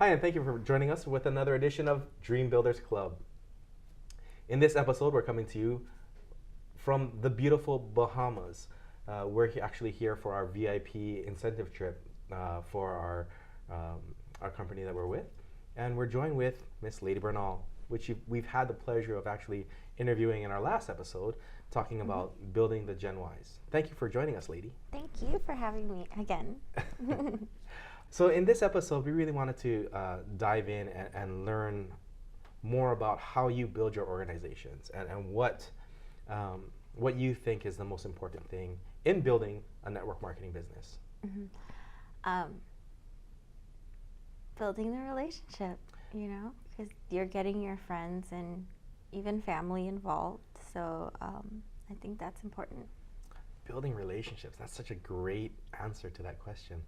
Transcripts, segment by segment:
Hi, and thank you for joining us with another edition of Dream Builders Club. In this episode, we're coming to you from the beautiful Bahamas. We're actually here for our VIP incentive trip for our company that we're with, and we're joined with Miss Lady Bernal, which we've had the pleasure of actually interviewing in our last episode, talking about building the Gen Ys. Thank you for joining us, Lady. Thank you for having me again. So in this episode, we really wanted to dive in and learn more about how you build your organizations and what you think is the most important thing in building a network marketing business. Building the relationship, because you're getting your friends and even family involved. So I think that's important. Building relationships, that's such a great answer to that question.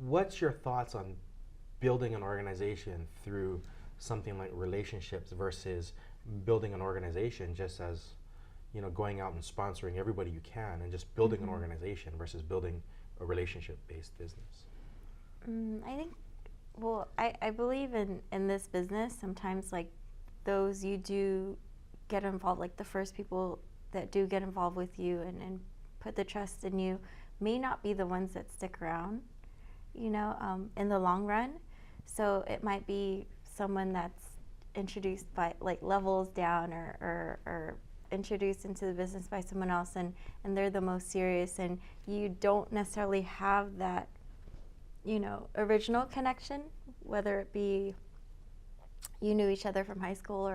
What's your thoughts on building an organization through something like relationships versus building an organization just as, going out and sponsoring everybody you can and just building an organization versus building a relationship-based business? I think, I believe in this business, sometimes like those you do get involved, like the first people that do get involved with you and put the trust in you may not be the ones that stick around, in the long run. So it might be someone that's introduced by like levels down or introduced into the business by someone else and they're the most serious and you don't necessarily have that, original connection, whether it be you knew each other from high school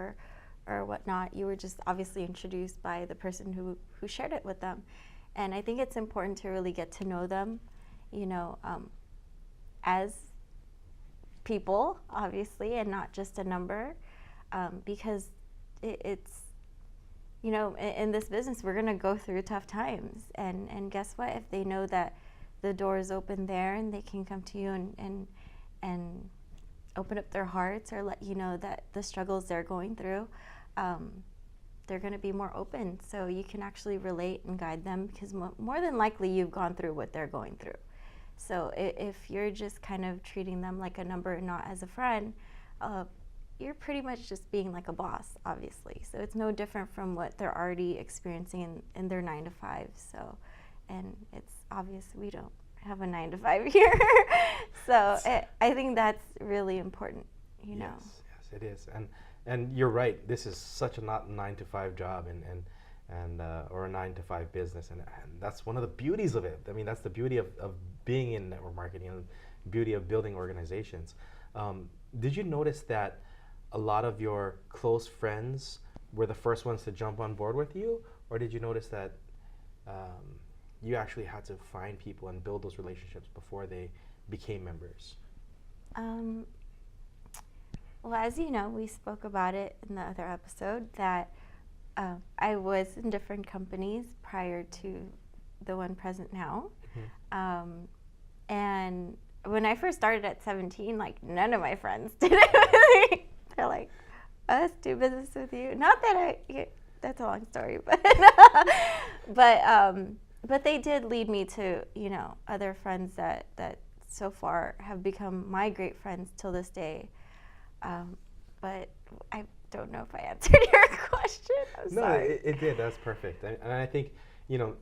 or whatnot. You were just obviously introduced by the person who shared it with them. And I think it's important to really get to know them, as people, obviously, and not just a number, because it's, in this business, we're going to go through tough times. And guess what? If they know that the door is open there and they can come to you and open up their hearts or let you know that the struggles they're going through, they're going to be more open. So you can actually relate and guide them because more than likely you've gone through what they're going through. So if you're just kind of treating them like a number and not as a friend, you're pretty much just being like a boss, obviously. So it's no different from what they're already experiencing in their 9 to 5. So, and it's obvious we don't have a 9 to 5 here. So I think that's really important, Yes, it is. And you're right. This is such a not 9 to 5 job and or a 9 to 5 business, and that's one of the beauties of it. I mean, that's the beauty of being in network marketing and the beauty of building organizations. Did you notice that a lot of your close friends were the first ones to jump on board with you, or did you notice that you actually had to find people and build those relationships before they became members? Well, as you know, we spoke about it in the other episode that I was in different companies prior to the one present now. And when I first started at 17, like none of my friends did it with me. They're like, us do business with you. Not that that's a long story, but they did lead me to, other friends that so far have become my great friends till this day. But I don't know if I answered your question. I'm sorry. It did. That's perfect. And I think,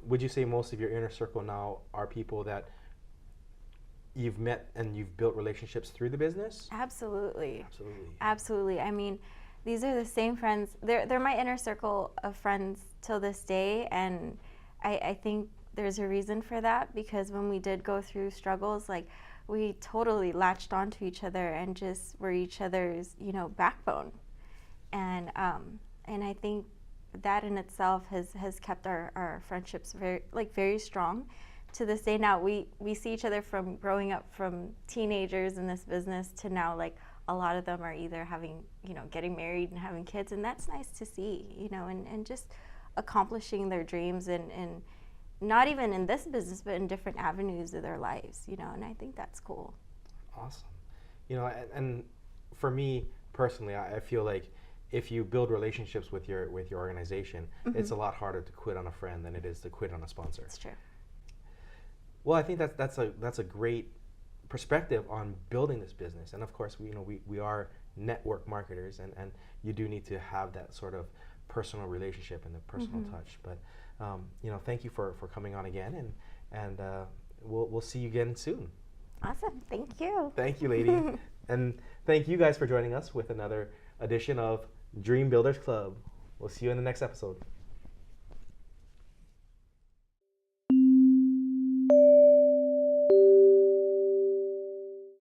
would you say most of your inner circle now are people that you've met and you've built relationships through the business? Absolutely. Absolutely. I mean, these are the same friends. They're my inner circle of friends till this day, and I think there's a reason for that, because when we did go through struggles, like we totally latched onto each other and just were each other's, backbone. And I think that in itself has kept our friendships very strong. To this day now, we see each other from growing up from teenagers in this business to now, like a lot of them are either having, getting married and having kids, and that's nice to see, and just accomplishing their dreams and not even in this business, but in different avenues of their lives, and I think that's cool. Awesome. And for me personally, I feel like if you build relationships with your organization, it's a lot harder to quit on a friend than it is to quit on a sponsor. That's true. Well, I think that's a great perspective on building this business. And of course, we are network marketers, and you do need to have that sort of personal relationship and the personal touch. But thank you for coming on again, and we'll see you again soon. Awesome. Thank you. Thank you, lady. And thank you guys for joining us with another edition of Dream Builders Club. We'll see you in the next episode.